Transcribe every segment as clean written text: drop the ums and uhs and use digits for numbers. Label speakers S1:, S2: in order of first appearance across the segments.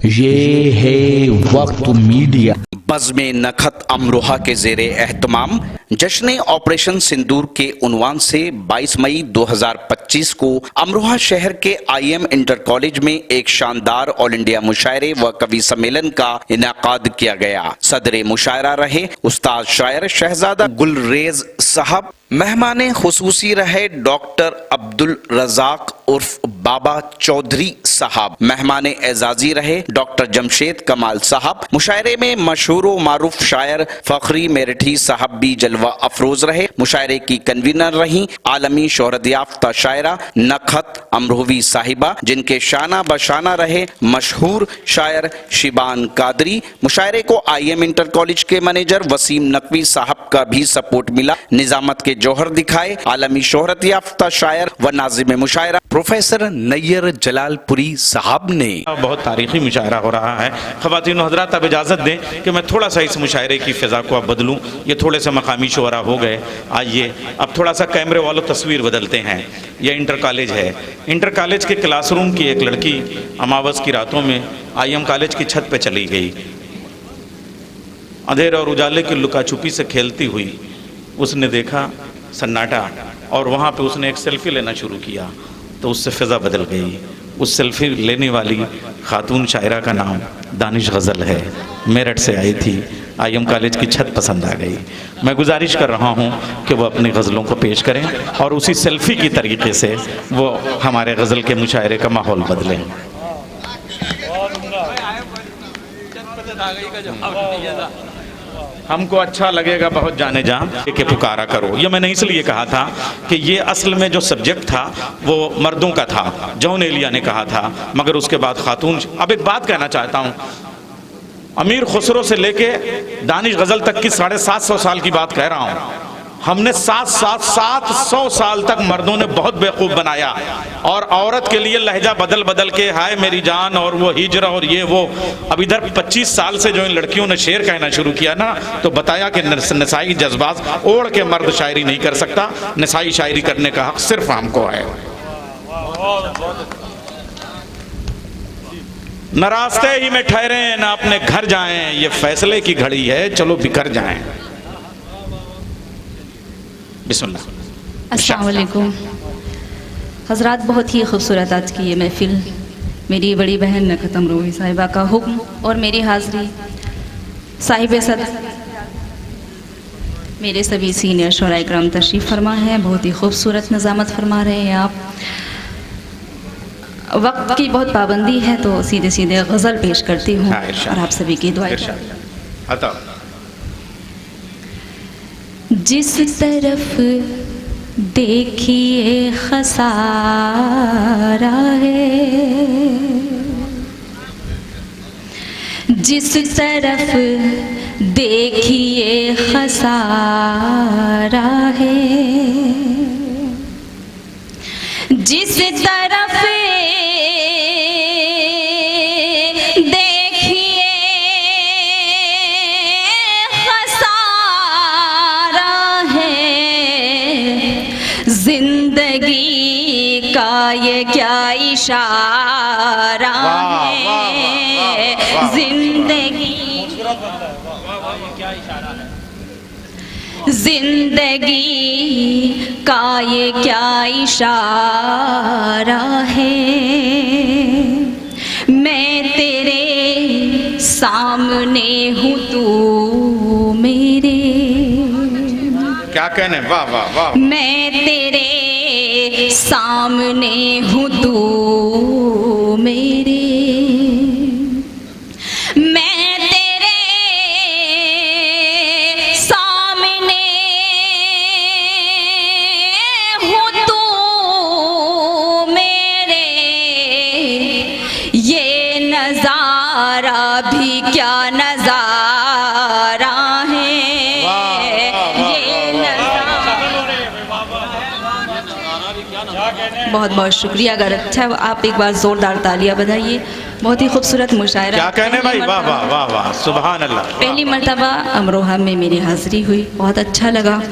S1: ये है वक्त मीडिया।
S2: बज़्म नखत अमरोहा के ज़ेरे एहतमाम जश्न ऑपरेशन सिंदूर के उन्वान से 22 मई 2025 को अमरोहा शहर के IM इंटर कॉलेज में एक शानदार ऑल इंडिया मुशायरे व कवि सम्मेलन का इनाकाद किया गया। सदरे मुशायरा रहे उस्ताद शायर शहजादा गुलरेज साहब। मेहमान खुसूसी रहे डॉक्टर अब्दुल रज़ाक उर्फ बाबा चौधरी साहब। मेहमान एजाजी रहे डॉक्टर जमशेद कमाल साहब। मुशायरे में मशहूर व मारूफ शायर फखरी मेरठी साहब भी जलवा अफरोज रहे। मुशायरे की कन्वीनर रही आलमी शोहरत याफ्ता शायरा नखत अमरोहवी साहिबा, जिनके शाना बशाना रहे मशहूर शायर शिबान कादरी। मुशायरे को IM इंटर कॉलेज के मैनेजर वसीम नकवी साहब का भी सपोर्ट मिला। निजामत के जौहर दिखाए आलमी शोहरत याफ्ता शायर व नाजिम मुशायरा प्रोफेसर नैयर जलालपुरी साहब ने।
S3: बहुत तारीखी मुशायरा हो रहा है। ख़वातीन हज़रात, अब इजाज़त दें कि मैं थोड़ा सा इस मुशायरे की फ़िज़ा को अब बदलूँ। ये थोड़े से मकामी शुअरा हो गए। आइए अब थोड़ा सा कैमरे वालों तस्वीर बदलते हैं। यह इंटर कॉलेज है। इंटर कॉलेज के क्लासरूम की एक लड़की अमावस की रातों में IM कॉलेज की छत पर चली गई। अंधेरे और उजाले की लुका छुपी से खेलती हुई उसने देखा सन्नाटा, और वहाँ पे उसने एक सेल्फी लेना शुरू किया तो उससे फ़िज़ा बदल गई। उस सेल्फी लेने वाली खातून शायरा का नाम दानिश गज़ल है। मेरठ से आई थी। IM कॉलेज की छत पसंद आ गई। मैं गुजारिश कर रहा हूँ कि वो अपनी गज़लों को पेश करें और उसी सेल्फी की तरीके से वो हमारे गज़ल के मुशायरे का माहौल बदलें। हमको अच्छा लगेगा बहुत जाने जा के पुकारा करो। ये मैंने इसलिए कहा था कि ये असल में जो सब्जेक्ट था वो मर्दों का था, जॉन एलिया ने कहा था, मगर उसके बाद खातून। अब एक बात कहना चाहता हूँ, अमीर खुसरो से लेके दानिश गज़ल तक की 750 साल की बात कह रहा हूँ। हमने 700 साल तक मर्दों ने बहुत बेवकूफ़ बनाया, और औरत के लिए लहजा बदल बदल के हाय मेरी जान और वो हिजरा और ये वो। अब इधर 25 साल से जो इन लड़कियों ने शेर कहना शुरू किया ना, तो बताया कि नसाई जज्बात ओढ़ के मर्द शायरी नहीं कर सकता। नसाई शायरी करने का हक सिर्फ हमको है। न रास्ते ही में ठहरे न अपने घर जाएं, ये फैसले की घड़ी है, चलो बिखर जाएं। बिस्मिल्लाह।
S4: अस्सलाम वालेकुम हज़रात, बहुत ही खूबसूरत आज की ये महफिल। मेरी बड़ी बहन नखत अमरोही साहिबा का हुक्म और मेरी हाज़री, साहिब सद मेरे सभी सीनियर शोराए कराम तशरीफ़ फरमा हैं। बहुत ही खूबसूरत निज़ामत फरमा रहे हैं आप। वक्त की बहुत पाबंदी है तो सीधे सीधे गज़ल पेश करती हूँ और आप सभी की दुआ। जिस तरफ देखिए खसारा है, जिस तरफ देखिए खसारा है, जिस तरफ जिंदगी का ये क्या इशारा है, जिंदगी का ये क्या इशारा है। मैं तेरे सामने हूँ, तू मेरे।
S3: क्या कहने, वाह वाह वाह।
S4: मैं तेरे सामने हूँ, तू मेरे। मैं तेरे सामने हूँ, तू मेरे। ये नज़ारा भी क्या नज़ारा है। बहुत बहुत शुक्रिया। अगर अच्छा आप एक बार ज़ोरदार तालियां बजाइए। बहुत ही खूबसूरत मुशायरा।
S3: क्या कहने भाई, वाह वाह वाह वाह, सुभान अल्लाह।
S4: पहली मर्तबा अमरोहा में मेरी हाज़िरी हुई, बहुत अच्छा लगा।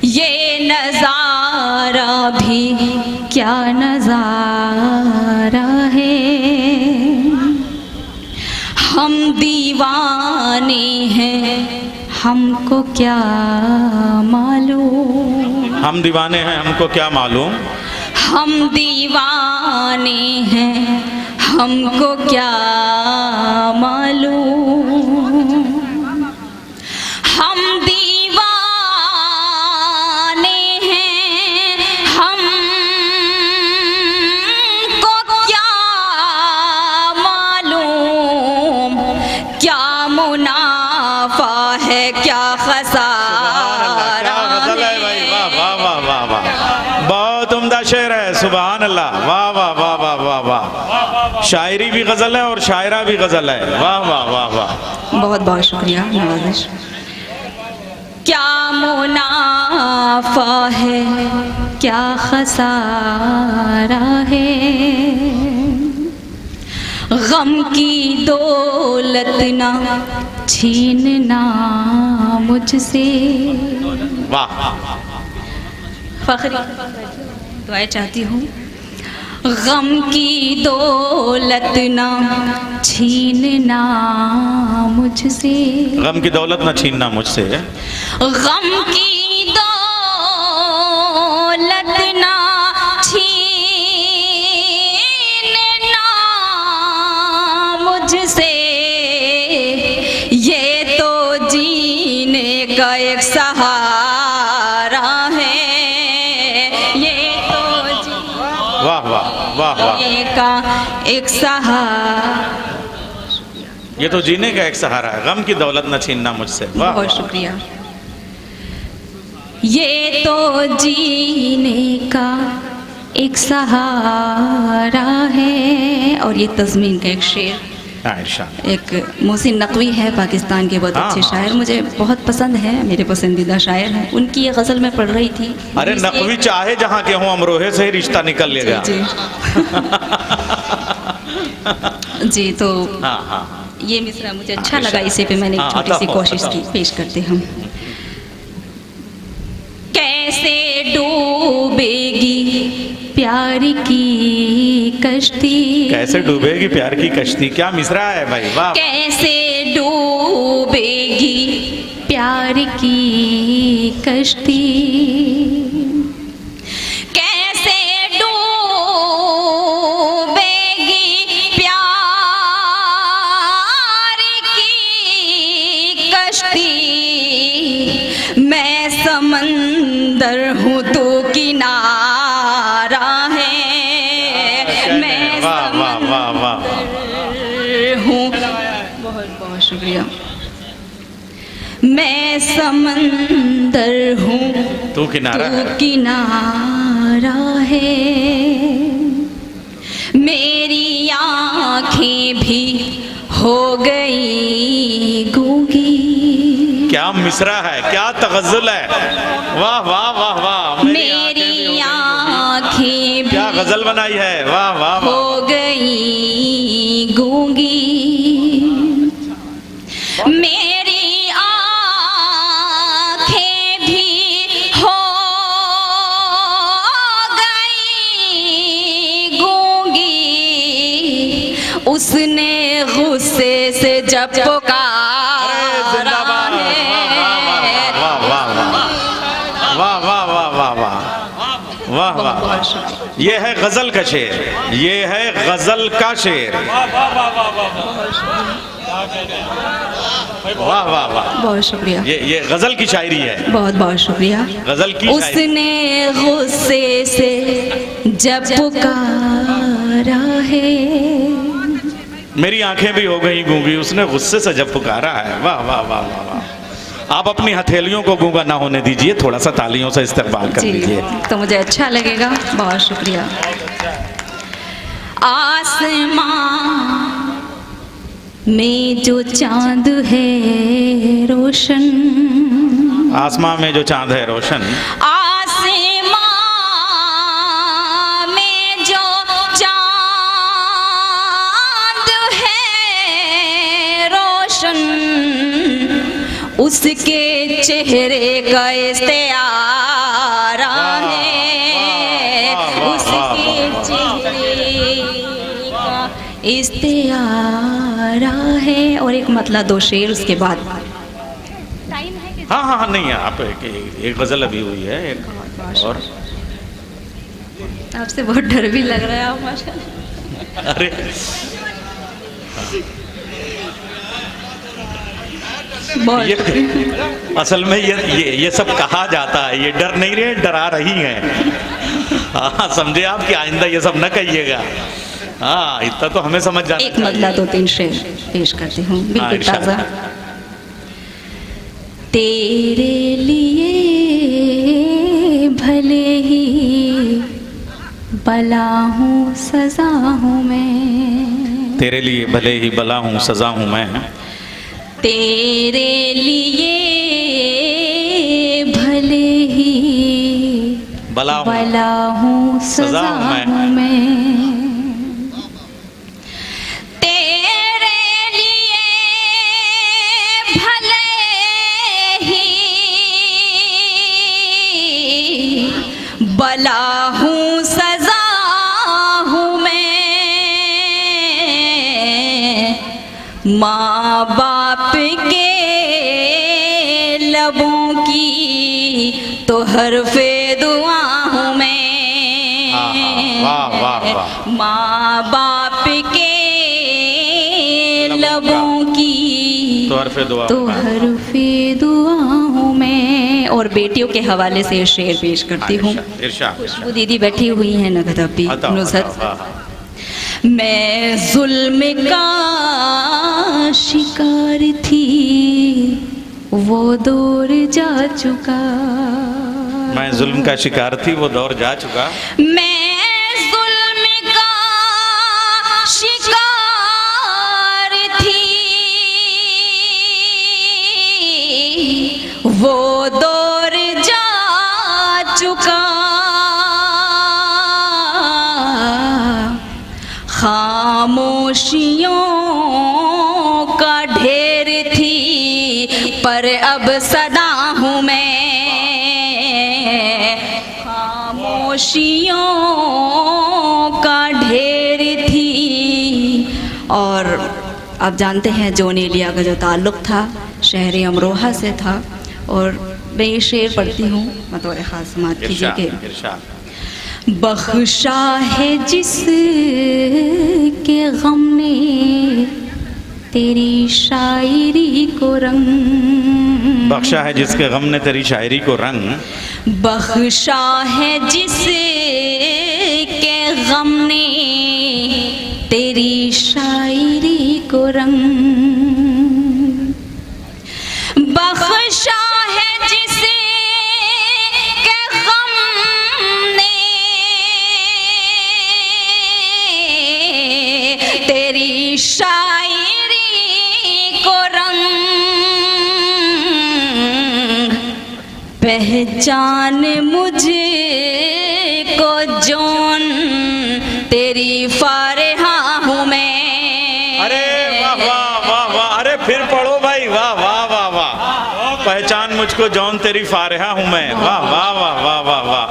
S4: ये नज़ारा भी क्या नज़ारा है, हम दीवाने हैं हमको क्या मालूम,
S3: हम दीवाने हैं हमको क्या मालूम,
S4: हम दीवाने हैं हमको क्या मालूम, हम दीवाने हैं हमको क्या मालूम, क्या मुनाफा है क्या खसारा है।
S3: वाह वाह वाह वाह वाह, बहुत उम्दा शेर है, सुभान अल्लाह, वाह वाह वाह वाह वाह वाह। शायरी भी गजल है और शायरा भी गजल है, वाह वाह वाह वाह।
S4: बहुत बहुत शुक्रिया नवाजिश। क्या मुनाफा है क्या खसारा है, गम की दौलत ना छीनना मुझसे।
S3: वाह,
S4: फखरी दुआएं चाहती हूँ। गम की दौलत ना छीनना मुझसे,
S3: गम की दौलत न छीनना मुझसे,
S4: गम की दौलत ना छीनना मुझसे, ये तो जीने का एक सहारा है, ये तो
S3: वाह वाह वाह वाह।
S4: जीने का एक सहारा।
S3: ये तो जीने का एक सहारा है, गम की दौलत न छीनना मुझसे, वाह
S4: बहुत
S3: वाह।
S4: शुक्रिया। ये तो जीने का एक सहारा है। और ये तज़मीन का एक शेर,
S3: हाँ, इरशाद।
S4: एक मोहसिन नकवी है पाकिस्तान के, बहुत
S3: हाँ,
S4: अच्छे
S3: हाँ।
S4: शायर, मुझे बहुत पसंद है, मेरे पसंदीदा शायर हैं। उनकी ये गज़ल मैं पढ़ रही थी।
S3: अरे
S4: इस
S3: नकवी
S4: एक-
S3: चाहे जहाँ के हों, अमरोहे से ही रिश्ता निकल लेगा।
S4: जी जी तो
S3: हाँ हाँ
S4: ये मिसरा मुझे अच्छा
S3: हाँ,
S4: लगा, इसे पे मैंने एक
S3: हाँ,
S4: छोटी सी
S3: अता हो,
S4: कोशिश
S3: अता
S4: की,
S3: हो।
S4: पेश करते हम। कैसे डूबेगी प्यार की कश्ती,
S3: कैसे डूबेगी प्यार की कश्ती, क्या मिसरा है भाई, वाह।
S4: कैसे डूबेगी प्यार की कश्ती, कैसे डूबेगी प्यार की कश्ती, मैं समंदर हूँ तू किनारा है, मैं
S3: वाह वाह वाह वाह।
S4: हूँ। बहुत बहुत शुक्रिया। मैं समंदर हूँ
S3: तू किनारा
S4: तू
S3: है।
S4: किनारा है, मेरी आँखें भी हो गई गूंगी।
S3: क्या मिसरा है, क्या तगज़ुल है, वाह वाह वाह वाह।
S4: मेरी आँखें भी
S3: क्या गजल बनाई है, वाह वाह वाह।
S4: हो गई गूंगी, मेरी आँखें भी हो गई गूंगी, उसने गुस्से से जब पुकारा है।
S3: वाह वाह वाह वाह वाह वाह वाह वाह वाह वाह।
S4: बहुत शुक्रिया।
S3: ये है गजल का शेर, ये है गजल का शेर, वाह वाह वाह।
S4: बहुत शुक्रिया।
S3: ये गजल की शायरी है,
S4: बहुत बहुत शुक्रिया।
S3: गजल की शायरी।
S4: उसने गुस्से से जब पुकारा है,
S3: मेरी आंखें भी हो गई गूंगी, उसने गुस्से से जब पुकारा है, वाह वाह वाह वाह वाह। आप अपनी हथेलियों को गूंगा ना होने दीजिए, थोड़ा सा तालियों से इस्तेमाल कर
S4: जी
S3: लीजिए।
S4: तो मुझे अच्छा लगेगा। बहुत शुक्रिया। आसमां में जो चांद है रोशन,
S3: आसमां में जो चांद है रोशन,
S4: आसमां में जो चांद है रोशन, उसके चेहरे का इस्तेआरा है, उसके चेहरे का इस्तेआरा है। है और एक मतला दो शेर उसके बाद।
S3: हाँ हाँ हाँ, नहीं आप एक गज़ल अभी हुई है एक और।
S4: आपसे बहुत डर भी लग रहा है आप माशाल्लाह।
S3: अरे ये असल में ये सब कहा जाता है, ये डर नहीं रहे, डरा रही हैं। हाँ समझे आप कि आइंदा ये सब न कहिएगा। हाँ इतना तो हमें समझ जाना।
S4: एक मतला दो तीन शेर पेश करती हूँ बिल्कुल ताज़ा। तेरे लिए भले ही बला हूँ सजा हूँ मैं,
S3: तेरे लिए भले ही बला हूँ सजा हूँ मैं,
S4: तेरे लिए भले ही
S3: बला
S4: हूँ सजा हूँ मैं, तेरे लिए भले ही बला हूँ सजा हूँ मैं, माँ बाप के लबों की तो हरफे दुआ हूँ मैं,
S3: वाह वाह वाह,
S4: माँ बाप के लबों की
S3: तो हरफे
S4: दुआ हूँ मैं। और बेटियों के हवाले से शेर पेश करती हूँ। खुशबू दीदी बैठी हुई हैं नगद अपी नुसरत। मैं जुल्म का शिकार थी वो दौर जा चुका,
S3: मैं जुल्म का शिकार थी वो दौर जा चुका,
S4: मैं जुल्म का शिकार थी वो दौर जा चुका, खामोशियों का ढेर थी पर अब सदा हूँ मैं, खामोशियों का ढेर थी। और आप जानते हैं जॉन एलिया का जो ताल्लुक़ था शहर अमरोहा से था। और मैं ये शेर पढ़ती हूँ बतौर ख़ास समात कीजिए कि बख्शा है जिसके गम ने तेरी शायरी को रंग,
S3: बख्शा है जिसके गम ने तेरी शायरी को रंग,
S4: बख्शा है जिसके गम ने तेरी शायरी को रंग, बख्शा है जिसे तेरी शायरी को रंग, पहचान मुझे को जौन तेरी फारिहा हूँ मैं।
S3: अरे वाह वाह वाह वाह, अरे फिर पढ़ो भाई, वाह वाह वाह वाह, पहचान मुझको जौन तेरी फारिहा हूँ मैं, वाह वाह वाह वाह वाह वाह,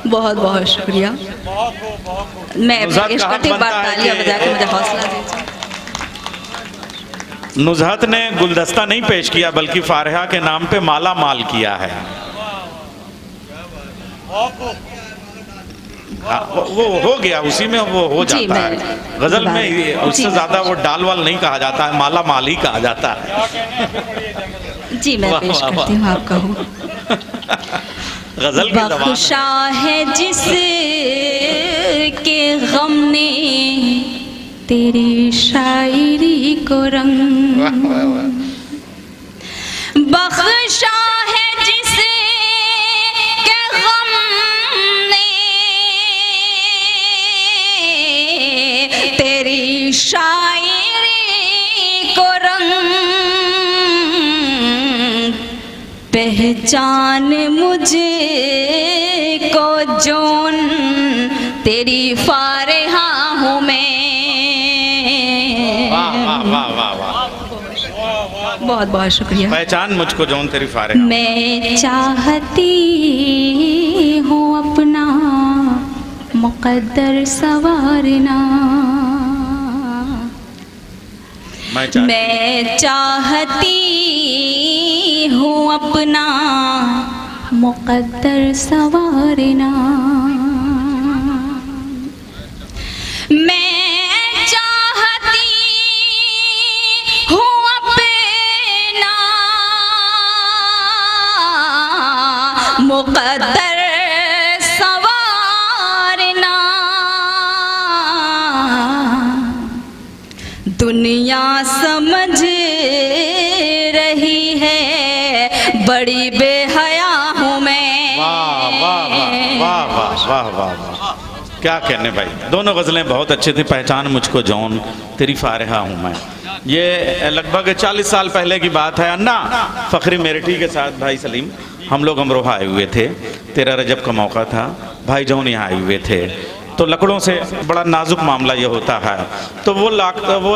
S4: बहुत बहुत शुक्रिया। मैं पेश करती हूँ, तालियां बजा के मुझे हौसला दीजिए।
S3: नुज़हत ने गुलदस्ता नहीं पेश किया बल्कि फारिहा के नाम पे माला माल किया है। वो हो गया, उसी में वो हो जाता है। गजल में उससे ज्यादा वो डाल वाल नहीं कहा जाता है, माला माल ही कहा जाता है।
S4: जी मैं पेश करती हूँ आपका हूँ।
S3: गजल की ज़बान
S4: बख्शा है जिसके गम ने तेरी शायरी को रंग, बख्शा है जिसके गम ने तेरी शायरी को रंग, पहचान मुझे को जौन तेरी फारिहा हूँ मैं।
S3: वाह वाह वाह वाह वाह,
S4: बहुत बहुत शुक्रिया।
S3: पहचान मुझको जौन तेरी फारिहा।
S4: मैं चाहती हूँ अपना मुक़द्दर सवारना, मैं चाहती हूँ अपना मुक़द्दर संवारना, मैं चाहती हूँ अपना मुक़द्दर संवारना, दुनिया समझ रही है बड़ी बेहया हूँ मैं।
S3: वाह वाह वाह वाह वाह वाह वाह वाह, क्या कहने भाई। दोनों गज़लें बहुत अच्छी थी। पहचान मुझको जौन तेरी फारिहा हूँ मैं, ये लगभग 40 साल पहले की बात है। अन्ना फ़खरी मेरठी के साथ भाई सलीम हम लोग अमरोहा आए हुए थे। 13 रजब का मौका था, भाई जौन यहाँ आए हुए थे। तो लकड़ों से बड़ा नाजुक मामला ये होता है। तो वो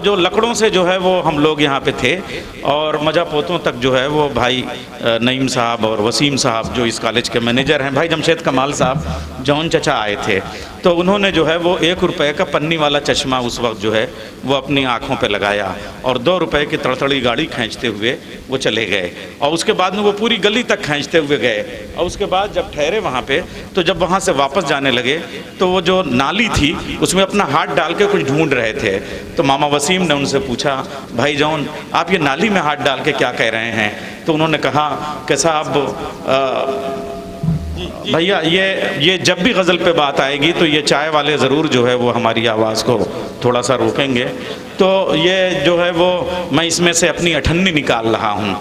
S3: जो लकड़ों से जो है वो हम लोग यहाँ पे थे, और मजा पोतों तक जो है वो भाई नईम साहब और वसीम साहब जो इस कॉलेज के मैनेजर हैं, भाई जमशेद कमाल साहब, जौन चचा आए थे। तो उन्होंने जो है वो 1 रुपये का पन्नी वाला चश्मा उस वक्त जो है वो अपनी आँखों पे लगाया, और 2 रुपये की तड़तड़ी गाड़ी खींचते हुए वो चले गए। और उसके बाद में वो पूरी गली तक खींचते हुए गए। और उसके बाद जब ठहरे वहाँ पे, तो जब वहाँ से वापस जाने लगे तो वो जो नाली थी उसमें अपना हाथ डाल के कुछ ढूंढ रहे थे। तो मामा वसीम ने उनसे पूछा, भाई जौन आप ये नाली में हाथ डाल के क्या कह रहे हैं? तो उन्होंने कहा कि साहब भैया ये जब भी गज़ल पे बात आएगी तो ये चाय वाले ज़रूर जो है वो हमारी आवाज़ को थोड़ा सा रोकेंगे। तो ये जो है वो मैं इसमें से अपनी अठन्नी निकाल रहा हूँ।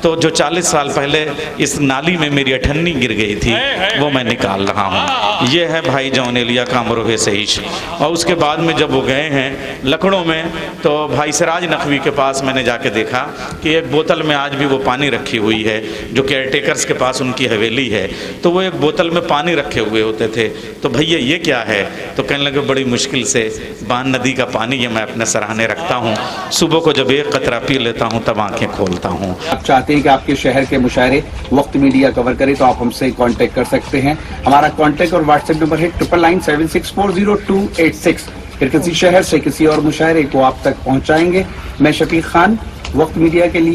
S3: तो जो 40 साल पहले इस नाली में मेरी अठन्नी गिर गई थी वो मैं निकाल रहा हूँ। ये है भाई जौन एलिया का अमरोहे से इश्क। और उसके बाद में जब वो गए हैं लकड़ों में, तो भाई सिराज नकवी के पास मैंने जाके देखा कि एक बोतल में आज भी वो पानी रखी हुई है, जो केयर टेकर्स के पास उनकी हवेली है। तो वो एक बोतल में पानी रखे हुए होते थे। तो भैया ये क्या है? तो कहने लगे बड़ी मुश्किल से बान नदी का पानी ये मैं अपने सराहने रखता हूँ, सुबह को जब एक कतरा पी लेता हूँ तब आंखें खोलता हूँ।
S5: आप चाहते हैं कि आपके शहर के मुशायरे वक्त मीडिया कवर करे तो आप हमसे कांटेक्ट कर सकते हैं। हमारा कांटेक्ट और व्हाट्सएप नंबर है 9997640286। फिर किसी शहर से किसी और मुशायरे को आप तक पहुंचाएंगे। मैं शफीक खान, वक्त मीडिया के लिए।